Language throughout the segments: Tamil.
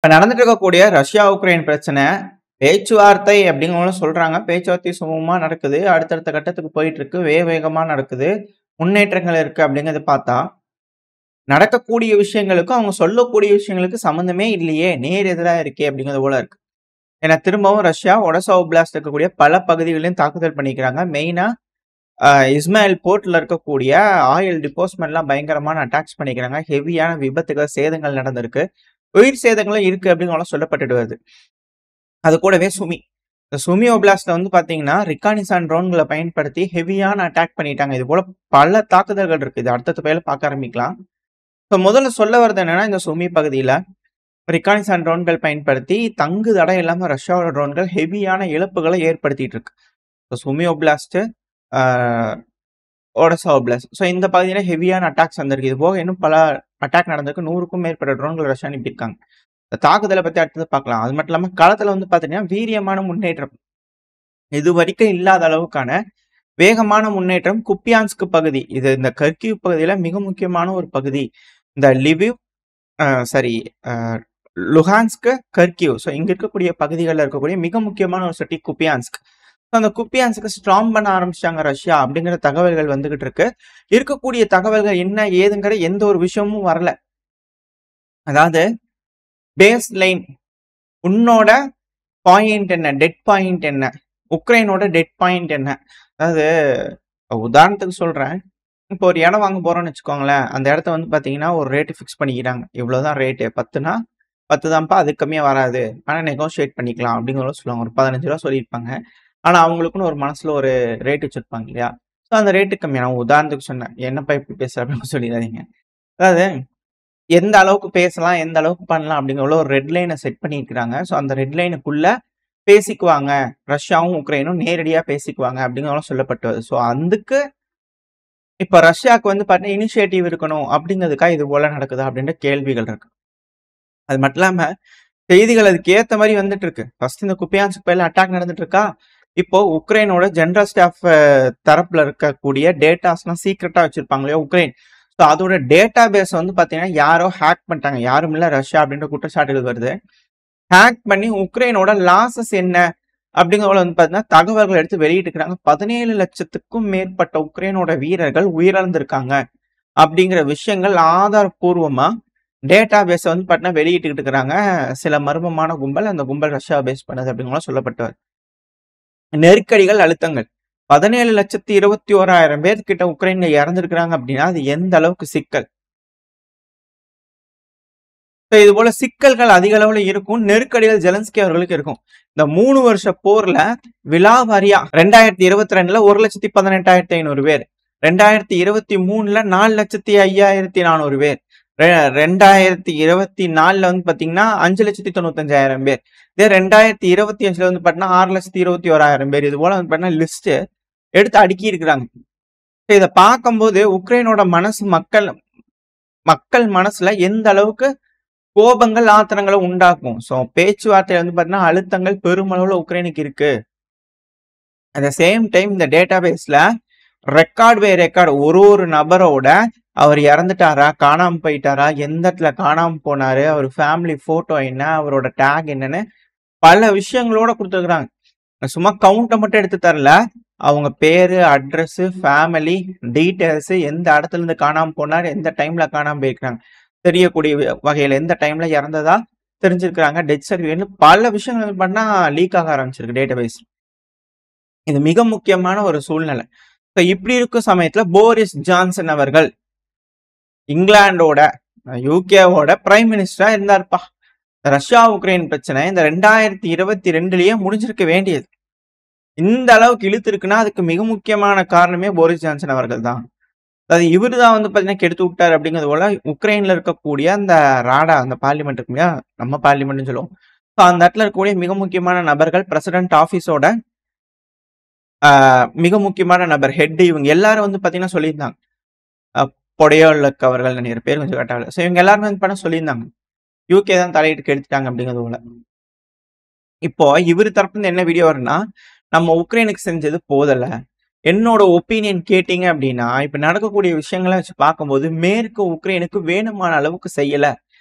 இப்ப நடந்துட்டு இருக்கக்கூடிய ரஷ்யா, உக்ரைன் பிரச்சனை, பேச்சுவார்த்தை அப்படிங்கிறவங்களும் சொல்றாங்க. பேச்சுவார்த்தை சுமூகமா நடக்குது. அடுத்தடுத்த கட்டத்துக்கு போயிட்டு இருக்கு. வேகமா நடக்குது. முன்னேற்றங்கள் இருக்கு அப்படிங்கிறத பார்த்தா, நடக்கக்கூடிய விஷயங்களுக்கும், அவங்க சொல்லக்கூடிய விஷயங்களுக்கு சம்மந்தமே இல்லையே! நேர் எதிரா இருக்கே! அப்படிங்கிறது போல இருக்கு. ஏன்னா திரும்பவும் ரஷ்யா ஒடெசா ஓப்லாஸ்ட்ல இருக்கக்கூடிய பல பகுதிகளையும் தாக்குதல் பண்ணிக்கிறாங்க. மெயினா அ இஸ்மாயில் போர்ட்ல இருக்கக்கூடிய ஆயில் டிப்போஸ்மென்ட்லாம் பயங்கரமான அட்டாக்ஸ் பண்ணிக்கிறாங்க. ஹெவியான விபத்துகள், சேதங்கள் நடந்திருக்கு. உயிர் சேதங்களும் இருக்கு அப்படின்னு சொல்லப்பட்டுட்டு வருது. அது கூடவே சுமி. இந்த சுமி ஓப்லாஸ்ட்ல வந்து பார்த்தீங்கன்னா, ரிக்கானிசான் ட்ரோன்கள பயன்படுத்தி ஹெவியான அட்டாக் பண்ணிட்டாங்க. இது போல பல தாக்குதல்கள் இருக்கு. இது அடுத்தடுத்த பேர்ல பார்க்க ஆரம்பிக்கலாம். இப்ப முதல்ல சொல்ல வரது என்னன்னா, இந்த சுமி பகுதியில ரிக்கானிசான் ட்ரோன்கள் பயன்படுத்தி தங்கு தடை இல்லாம ரஷ்யாவோட ட்ரோன்கள் ஹெவியான இழப்புகள ஏற்படுத்திட்டு இருக்கு. இப்ப சுமி ஓப்லாஸ்ட், ஆ ஒடெசா ஓப்லாஸ்ட். இந்த பகுதியில ஹெவியான அட்டாக்ஸ் வந்திருக்கு. இது போக இன்னும் பல அட்டாக் நடந்திருக்கு. 100க்கும் மேற்பட்ட ட்ரோன்கள் ரஷ்யா அனுப்பியிருக்காங்க. இந்த தாக்குதல பத்தி அடுத்தது பார்க்கலாம். அது மட்டும் இல்லாம களத்துல வந்து பார்த்தீங்கன்னா, வீரியமான முன்னேற்றம். இதுவரைக்கும் இல்லாத அளவுக்கான வேகமான முன்னேற்றம் குப்பியான்ஸ்க் பகுதி. இது இந்த கர்கிவ் பகுதியில மிக முக்கியமான ஒரு பகுதி. இந்த லிவிவ் சாரி அ லுஹான்ஸ்க், கர்கிவ். இங்க இருக்கக்கூடிய பகுதிகள்ல இருக்கக்கூடிய மிக முக்கியமான ஒரு சிட்டி குப்பியான்ஸ்க். அந்த குப்பியான்ஸ்க்க ஸ்ட்ராங் பண்ண ஆரம்பிச்சுட்டாங்க ரஷ்யா அப்படிங்கிற தகவல்கள் வந்துகிட்டு இருக்கு. இருக்கக்கூடிய தகவல்கள் என்ன ஏதுங்கிற எந்த ஒரு விஷயமும் வரல. அதாவது பேஸ் லைன் உன்னோட பாயிண்ட் என்ன? டெட் பாயிண்ட் என்ன? உக்ரைனோட டெட் பாயிண்ட் என்ன? அதாவது உதாரணத்துக்கு சொல்றேன். இப்போ ஒரு இடம் வாங்க போறோம்னு வச்சுக்கோங்களேன். அந்த இடத்த வந்து பார்த்தீங்கன்னா, ஒரு ரேட் ஃபிக்ஸ் பண்ணிக்கிறாங்க. இவ்வளோதான் ரேட்டு. 10னா 10 தான்ப்பா. அதுக்கு கம்மியா வராது. ஆனா நெகோஷியேட் பண்ணிக்கலாம் அப்படிங்கிற சொல்லுவாங்க. ஒரு ரூ. 15 சொல்லியிருப்பாங்க. ஆனா அவங்களுக்குன்னு ஒரு மனசுல ஒரு ரேட் வச்சிருப்பாங்க இல்லையா? அந்த ரேட்டுக்கு கம்மியா நான் உதாரணத்துக்கு சொன்னேன். என்னப்பா இப்படி பேசுற அப்படின்னு சொல்லிடாதீங்க. அதாவது எந்த அளவுக்கு பேசலாம், எந்த அளவுக்கு பண்ணலாம் அப்படிங்கிற ஒரு ரெட் லைன செட் பண்ணியிருக்கிறாங்க. அந்த ரெட் லைனுக்குள்ள பேசிக்குவாங்க. ரஷ்யாவும், உக்ரைனும் நேரடியா பேசிக்குவாங்க அப்படிங்கிறதெல்லாம் சொல்லப்பட்டு வருது. அதுக்கு இப்ப ரஷ்யாவுக்கு வந்து பார்த்தீங்கன்னா, இனிஷியேட்டிவ் இருக்கணும் அப்படிங்கிறதுக்காக இது போல நடக்குதா அப்படின்ற கேள்விகள் இருக்கு. அது மட்டும் இல்லாம செய்திகள் அதுக்கு ஏத்த மாரி வந்துட்டு இருக்கு. ஃபர்ஸ்ட் இந்த குப்பியான்ஸ்க் பேர்ல அட்டாக் நடந்துட்டு இருக்கா? இப்போ உக்ரைனோட ஜெனரல் ஸ்டாஃப் தரப்புல இருக்கக்கூடிய டேட்டாஸ்லாம் சீக்ரெட்டா வச்சிருப்பாங்க இல்லையா உக்ரைன். அதோட டேட்டா பேஸ் வந்து பார்த்தீங்கன்னா, யாரோ ஹேக் பண்ணிட்டாங்க. யாரும் இல்ல ரஷ்யா அப்படின்ற குற்றச்சாட்டுகள் வருது. ஹேக் பண்ணி உக்ரைனோட லாஸஸ் என்ன அப்படிங்கிறத வந்து பார்த்தீங்கன்னா, தகவல்கள் எடுத்து வெளியிட்டிருக்கிறாங்க. 17,00,000க்கும் மேற்பட்ட உக்ரைனோட வீரர்கள் உயிரிழந்திருக்காங்க அப்படிங்கிற விஷயங்கள் ஆதாரப்பூர்வமா டேட்டா பேஸ வந்து பார்த்தீங்கன்னா வெளியிட்டுக்கிட்டு இருக்கிறாங்க. சில மர்மமான கும்பல். அந்த கும்பல் ரஷ்யா பேஸ் பண்ணது அப்படிங்கலாம் சொல்லப்பட்டு வருது. நெருக்கடிகள், அழுத்தங்கள். 17,21,000 பேர் கிட்ட உக்ரைன்ல இறந்திருக்கிறாங்க அப்படின்னா, அது எந்த அளவுக்கு சிக்கல்? இது போல சிக்கல்கள் அதிக அளவுல இருக்கும். நெருக்கடிகள் ஜெலன்ஸ்கி அவர்களுக்கு இருக்கும். இந்த 3 வருஷ போர்ல விலாவாரியா 2022ல 1,18,500 பேர். 2023ல 4,05,400 பேர். 2024ல வந்து பார்த்தீங்கன்னா, 5,95,000 பேர். இதே 2025ல வந்து பார்த்தீங்கன்னா, 6,21,000 பேர். இது போல வந்து பார்த்தீங்கன்னா லிஸ்ட் எடுத்து அடுக்கி இருக்கிறாங்க. இத பார்க்கும்போது உக்ரைனோட மனசு மக்கள் மனசுல எந்த அளவுக்கு கோபங்கள், ஆத்திரங்கள உண்டாக்கும். பேச்சுவார்த்தையில வந்து பார்த்தீங்கன்னா, அழுத்தங்கள் பெருமளவுல உக்ரைனுக்கு இருக்கு. அட் த சேம் டைம் இந்த டேட்டாபேஸ்ல ரெக்கார்ட் பை ரெக்கார்ட் ஒரு நபரோட அவர் இறந்துட்டாரா, காணாம போயிட்டாரா, எந்த இடத்துல காணாம போனாரு, அவர் ஃபேமிலி போட்டோ என்ன, அவரோட டேக் என்னன்னு பல விஷயங்களோட குடுத்துருக்காங்க. சும்மா கவுண்ட்ட மட்டும் எடுத்து தரல. அவங்க பேரு, அட்ரஸ், ஃபேமிலி டீடைல்ஸ், எந்த இடத்துல இருந்து காணாம போனாரு, எந்த டைம்ல காணாம போயிருக்காங்க, தெரியக்கூடிய வகையில எந்த டைம்ல இறந்ததா தெரிஞ்சிருக்காங்க, டெத் சர்டிஃபிகேட்னு பல விஷயங்கள் பண்ணா லீக் ஆக ஆரம்பிச்சிருக்கு டேட்டாபேஸ். இது மிக முக்கியமான ஒரு சூழ்நிலை. இப்படி இருக்கும் சமயத்துல போரிஸ் ஜான்சன் அவர்கள் இங்கிலாந்தோட, யூகேவோட பிரைம் மினிஸ்டரா இருந்தார்ப்பா. ரஷ்யா உக்ரைன் பிரச்சனை இந்த 2022லயே முடிஞ்சிருக்க வேண்டியது. இந்த அளவுக்கு இழுத்து இருக்குன்னா, அதுக்கு மிக முக்கியமான காரணமே போரிஸ் ஜான்சன் அவர்கள் தான். அதாவது இவரு தான் வந்து பார்த்தீங்கன்னா கெடுத்து விட்டார் அப்படிங்கிறது போல உக்ரைன்ல இருக்கக்கூடிய அந்த ராடா, அந்த பார்லிமெண்ட் இருக்கு இல்லையா? நம்ம பார்லிமெண்ட்னு சொல்லுவோம். அந்த இடத்துல இருக்கக்கூடிய மிக முக்கியமான நபர்கள், பிரசிடென்ட் ஆபீஸோட மிக முக்கியமான நபர், ஹெட், இவங்க எல்லாரும் வந்து பார்த்தீங்கன்னா சொல்லியிருந்தாங்க. பொடையோலக் அவர்கள் நிறைய பேர் கொஞ்சம் கட்டால. இவங்க எல்லாருமே வந்து பண்ண சொல்லியிருந்தாங்க. யூகே தான் தலையிட்டு கெடுத்துட்டாங்க அப்படிங்கிறது போல. இப்போ இவரு தரப்புல இருந்து என்ன வீடியோ வரும்னா, நம்ம உக்ரைனுக்கு செஞ்சது போதல. என்னோட ஒப்பீனியன் கேட்டீங்க அப்படின்னா, இப்ப நடக்கக்கூடிய விஷயங்கள வச்சு பார்க்கும்போது, மேற்கு உக்ரைனுக்கு வேணுமான அளவுக்கு செய்யல.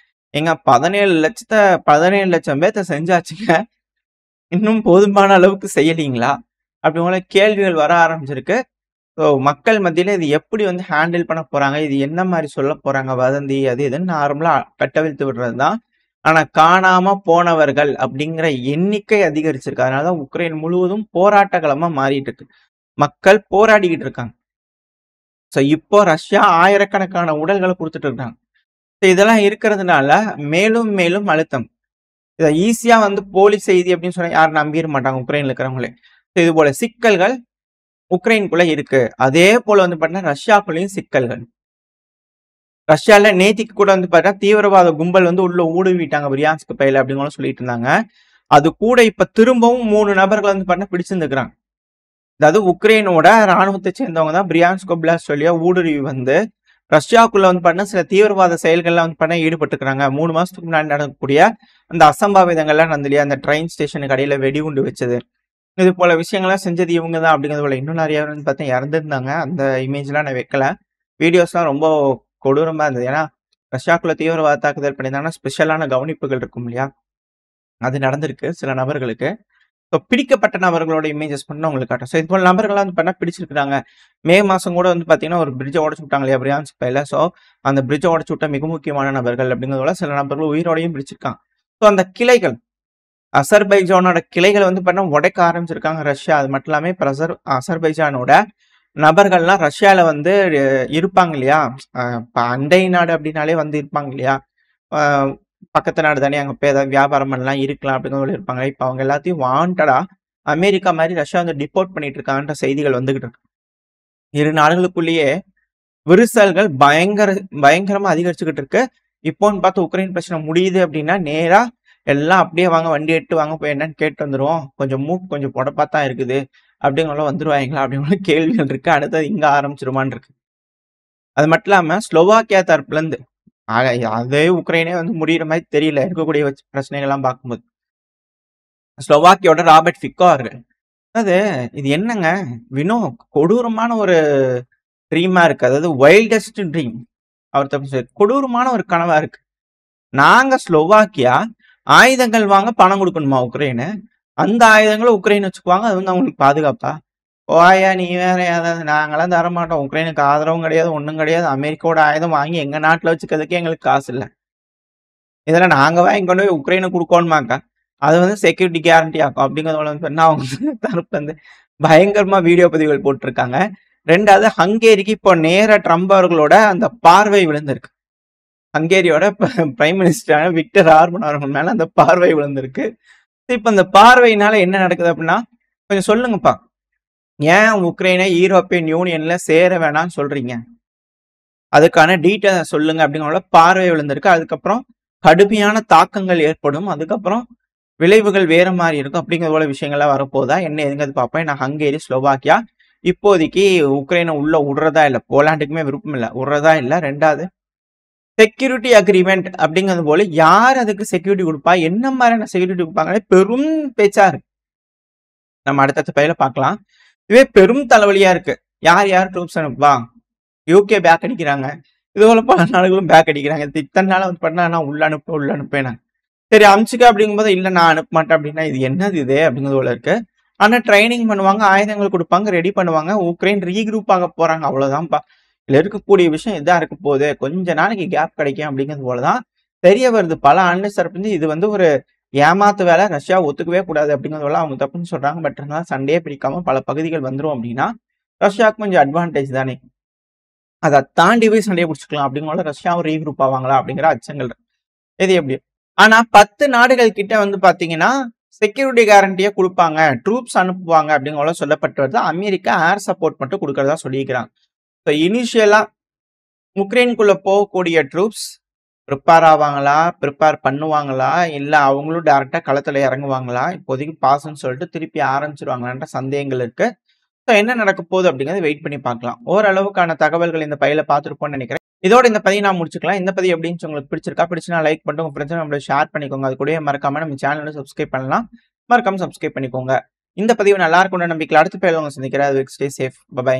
ஏங்க 17,00,000 பேத்த செஞ்சாச்சுங்க. இன்னும் போதுமான அளவுக்கு செய்யலீங்களா? அப்படி போல கேள்விகள் வர ஆரம்பிச்சிருக்கு. ஸோ மக்கள் மத்தியில இது எப்படி வந்து ஹேண்டில் பண்ண போறாங்க? இது என்ன மாரி சொல்லப் போறாங்க? வதந்தி அது இதுன்னு நார்மலா கட்டவிழ்த்து விடுறது தான். ஆனா காணாம போனவர்கள் அப்படிங்கிற எண்ணிக்கை அதிகரிச்சிருக்கு. அதனால தான் உக்ரைன் முழுவதும் போராட்ட களமா மாறிட்டு இருக்கு. மக்கள் போராடிக்கிட்டு இருக்காங்க. ஸோ இப்போ ரஷ்யா ஆயிரக்கணக்கான உடல்கள குடுத்துட்டு இருக்காங்க. ஸோ இதெல்லாம் இருக்கிறதுனால மேலும் மேலும் அழுத்தம். இத ஈஸியா வந்து போலி செய்தி அப்படின்னு சொன்னா யாரும் நம்பிற மாட்டாங்க உக்ரைன்ல இருக்கிறவங்களே. இது போல சிக்கல்கள் உக்ரைனுக்குள்ள இருக்கு. அதே போல வந்து பார்த்தீங்கன்னா ரஷ்யாக்குள்ளேயும் சிக்கல்கள். ரஷ்யால நேத்திக்கு கூட வந்து பார்த்தா தீவிரவாத கும்பல் வந்து உள்ள ஊடுருவிட்டாங்க பிரியான்ஸ்க் பகுதியில அப்படின்னு சொல்லிட்டு இருந்தாங்க. அது கூட இப்ப திரும்பவும் 3 நபர்கள் வந்து பார்த்தா பிடிச்சிருந்துக்கிறாங்க. அதாவது உக்ரைனோட ராணுவத்தை சேர்ந்தவங்க தான் பிரியான்ஸ்க் ஓப்லாஸ்ட் வழியா ஊடுருவி வந்து ரஷ்யாவுக்குள்ள வந்து பார்த்தீங்கன்னா சில தீவிரவாத செயல்கள்லாம் வந்து பார்த்தீங்கன்னா ஈடுபட்டுருக்காங்க. 3 மாசத்துக்கு முன்னாடி நடக்கக்கூடிய அந்த அசம்பாவிதங்கள்லாம் நடந்து இல்லையா? அந்த ட்ரெயின் ஸ்டேஷனுக்கு அடியில வெடிகுண்டு வச்சது. இது போல விஷயங்கள்லாம் செஞ்சது இவங்க தான் அப்படிங்கிறது போல இன்னும் நிறைய பேர் வந்து பார்த்தா இறந்துருந்தாங்க. அந்த இமேஜ்லாம் நான் வைக்கல. வீடியோஸ்லாம் ரொம்ப கொடூரமா இருந்தது. ஏன்னா ரஷ்யாக்குள்ள தீவிரவாத தாக்குதல் பண்ணியிருந்தாங்கன்னா ஸ்பெஷலான கவனிப்புகள் இருக்கும் இல்லையா? அது நடந்திருக்கு சில நபர்களுக்கு. ஸோ பிடிக்கப்பட்ட நபர்களோட இமேஜஸ் பண்ணி நான் உங்களுக்கு காட்டுறேன். ஸோ இது போல நபர்கள்லாம் வந்து பண்ணா பிடிச்சிருக்காங்க. மே மாசம் கூட வந்து பார்த்தீங்கன்னா ஒரு பிரிட்ஜ உடைச்சு விட்டாங்க இல்லையா? பிரியான்ஸ்க் பகுதியில. ஸோ அந்த பிரிட்ஜ உடைச்சு விட்ட மிக முக்கியமான நபர்கள் அப்படிங்கிறதோட சில நபர்கள் உயிரோடையும் பிடிச்சிருக்காங்க. ஸோ அந்த கிளைகள் அசர்பைஜானோட கிளைகள் வந்து பார்த்தீங்கன்னா உடைக்க ஆரம்பிச்சிருக்காங்க ரஷ்யா. அது மட்டும் இல்லாம இப்ப அசர்பைஜானோட நபர்கள்லாம் ரஷ்யால வந்து இருப்பாங்க இல்லையா? இப்ப அண்டை நாடு அப்படின்னாலே வந்து இருப்பாங்க இல்லையா? அ பக்கத்து நாடு தானே அங்க போய் ஏதாவது வியாபாரம் பண்ணலாம், இருக்கலாம் அப்படிங்கிற இருப்பாங்க. இப்ப அவங்க எல்லாத்தையும் வாண்டடா அமெரிக்கா மாரி ரஷ்யா வந்து டிப்போர்ட் பண்ணிட்டு இருக்காங்கன்ற செய்திகள் வந்துகிட்டு இருக்கு. இரு நாடுகளுக்குள்ளேயே விரிசல்கள் பயங்கரமா அதிகரிச்சுக்கிட்டு இருக்கு. இப்போன்னு பார்த்து உக்ரைன் பிரச்சனை முடியுது அப்படின்னா, நேரா எல்லாம் அப்படியே வாங்க வண்டி எடுத்து வாங்க போய் என்னன்னு கேட்டு வந்துருவோம். கொஞ்சம் மூக்கு கொஞ்சம் பொடப்பா தான் இருக்குது. அப்படிங்கிற வந்துருவாங்களா? அப்படிங்கிற கேள்விகள் இருக்கு. அடுத்தது இங்க ஆரம்பிச்சிருமான்னு இருக்கு. அது மட்டும் இல்லாம ஸ்லோவாக்கியா தரப்புல இருந்து அதே உக்ரைனே வந்து முடியிற மாதிரி தெரியல. இருக்கக்கூடிய பிரச்சனைகள்லாம் பார்க்கும்போது. ஸ்லோவாக்கியோட ராபர்ட் ஃபிக்கோ அவர்கள். அதாவது இது என்னங்க? கொடூரமான ஒரு ட்ரீமா இருக்கு. அதாவது வைல்டஸ்ட் ட்ரீம். அவர் தப்பு கொடூரமான ஒரு கனவா இருக்கு. நாங்க ஸ்லோவாக்கியா ஆயுதங்கள் வாங்க பணம் குடுக்கணுமா உக்ரைனு? அந்த ஆயுதங்கள உக்ரைன் வச்சுக்குவாங்க. அது வந்து அவங்களுக்கு பாதுகாப்பா? போயா நீ வேற ஏதாவது நாங்கலாம் தரமாட்டோம். உக்ரைனுக்கு ஆதரவும் கிடையாது, ஒண்ணும் கிடையாது. அமெரிக்காவோட ஆயுதம் வாங்கி எங்க நாட்டுல வச்சுக்கிறதுக்கே எங்களுக்கு காசு இல்ல. இதெல்லாம் நாங்க வாங்கி கொண்டு போய் உக்ரைனுக்கு குடுக்கோணுமாக்கா? அது வந்து செக்யூரிட்டி கேரண்டி ஆக்கும். அப்படிங்கிறத வந்து சொன்னா அவங்க தரப்புல இருந்து பயங்கரமா வீடியோ பதிவுகள் போட்டுருக்காங்க. 2வது ஹங்கேரிக்கு இப்போ நேரா ட்ரம்ப் அவர்களோட அந்த பார்வை விழுந்திருக்கு. ஹங்கேரியோட பிரைம் மினிஸ்டரான விக்டர் ஆர்பன் அவர்கள் மேல அந்த பார்வை விழுந்திருக்கு. இப்ப இந்த பார்வையினால என்ன நடக்குது அப்படின்னா, கொஞ்சம் சொல்லுங்கப்பா. ஏன் உக்ரைனை யூரோப்பியன் யூனியன்ல சேர வேணாம்னு சொல்றீங்க? அதுக்கான டீட்டெயில் சொல்லுங்க அப்படிங்கிற பார்வை விழுந்திருக்கு. அதுக்கப்புறம் கடுமையான தாக்கங்கள் ஏற்படும். அதுக்கப்புறம் விளைவுகள் வேற மாதிரி இருக்கும். அப்படிங்கிற போல விஷயங்கள்லாம் வரப்போதா என்ன எதுங்கிறது பார்ப்பேன். நான் ஹங்கேரி, ஸ்லோவாக்கியா இப்போதைக்கு உக்ரைனை உள்ள விடுறதா இல்ல. போலாண்டுக்குமே விருப்பம் இல்ல. விடுறதா இல்ல. 2வது செக்யூரிட்டி அக்ரிமெண்ட் அப்படிங்கிறது போல யார் அதுக்கு செக்யூரிட்டி கொடுப்பா? என்ன மாதிரியான செக்யூரிட்டி கொடுப்பாங்களே பெரும் பேச்சா இருக்கு. நம்ம அடுத்தடுத்த பயில பார்க்கலாம். இதுவே பெரும் தலைவலியா இருக்கு. யார் ட்ரூப்ஸ் அனுப்புவா? யூகே பேக் அடிக்கிறாங்க. இது போல பல நாடுகளும் பேக் அடிக்கிறாங்க. இத்தனை நாள் வந்து பண்ணா நான் உள்ள அனுப்பேன். சரி அமிச்சுக்க அப்படிங்கும்போது இல்ல நான் அனுப்ப மாட்டேன் அப்படின்னா இது என்னது இது அப்படிங்கிறது போல இருக்கு. ஆனா ட்ரைனிங் பண்ணுவாங்க, ஆயுதங்கள் கொடுப்பாங்க, ரெடி பண்ணுவாங்க. உக்ரைன் ரீக்ரூப் ஆக போறாங்க. அவ்வளவுதான்ப்பா. இதுல இருக்கக்கூடிய விஷயம் இதான் இருக்க போகுது. கொஞ்ச நாளைக்கு கேப் கிடைக்கும் அப்படிங்கிறது போலதான் தெரிய வருது. பல ஆண்டு தரப்பு இது வந்து ஒரு ஏமாத்து வேலை. ரஷ்யா ஒத்துக்கவே கூடாது அப்படிங்கிறது போல அவங்க தப்புன்னு சொல்றாங்க. பட் இருந்தாலும் சண்டையே பிடிக்காம பல பகுதிகள் வந்துரும் அப்படின்னா ரஷ்யாவுக்கு கொஞ்சம் அட்வான்டேஜ் தானே. அதை தாண்டி போய் சண்டையை பிடிச்சிக்கலாம் அப்படிங்கிற ரஷ்யாவும் ரீக்ரூப் ஆவாங்களா அப்படிங்கிற அச்சங்கள் இது எப்படி. ஆனா 10 நாடுகள் கிட்ட வந்து பாத்தீங்கன்னா செக்யூரிட்டி கேரண்டியா கொடுப்பாங்க, ட்ரூப்ஸ் அனுப்புவாங்க அப்படிங்கிற சொல்லப்பட்டு வருது. அமெரிக்கா ஏர் சப்போர்ட் மட்டும் கொடுக்கறதா சொல்லியிருக்கிறாங்க. ஸோ இனிஷியலா உக்ரைனுக்குள்ள போகக்கூடிய ட்ரூப்ஸ் ப்ரிப்பேர் பண்ணுவாங்களா, இல்ல அவங்களும் டைரக்டா களத்துல இறங்குவாங்களா, இப்போதைக்கு பாஸ்ன்னு சொல்லிட்டு திருப்பி ஆரம்பிச்சிருவாங்களான்ற சந்தேகங்கள் இருக்கு. ஸோ என்ன நடக்க போகுது அப்படிங்கிறத வெயிட் பண்ணி பார்க்கலாம். ஓரளவுக்கான தகவல்கள் இந்த பையில பார்த்துருப்போம்னு நினைக்கிறேன். இதோட இந்த பதிவு நான் முடிச்சுக்கலாம். இந்த பதிவு எப்படின்னு உங்களுக்கு பிடிச்சிருக்கா? பிடிச்சுனா லைக் பண்ணிட்டு உங்க ஃப்ரெண்ட்ஸ் நம்மள ஷேர் பண்ணிக்கோங்க. அது கூடவே மறக்காம நம்ம சேனலை சப்ஸ்கிரைப் பண்ணலாம். மறக்காம சப்ஸ்கிரைப் பண்ணிக்கோங்க. இந்த பதிவு நல்லா இருக்கும்னு நம்பிக்கையில் அடுத்த பதிவில் உங்களை சந்திக்கிறேன். Stay safe. பை.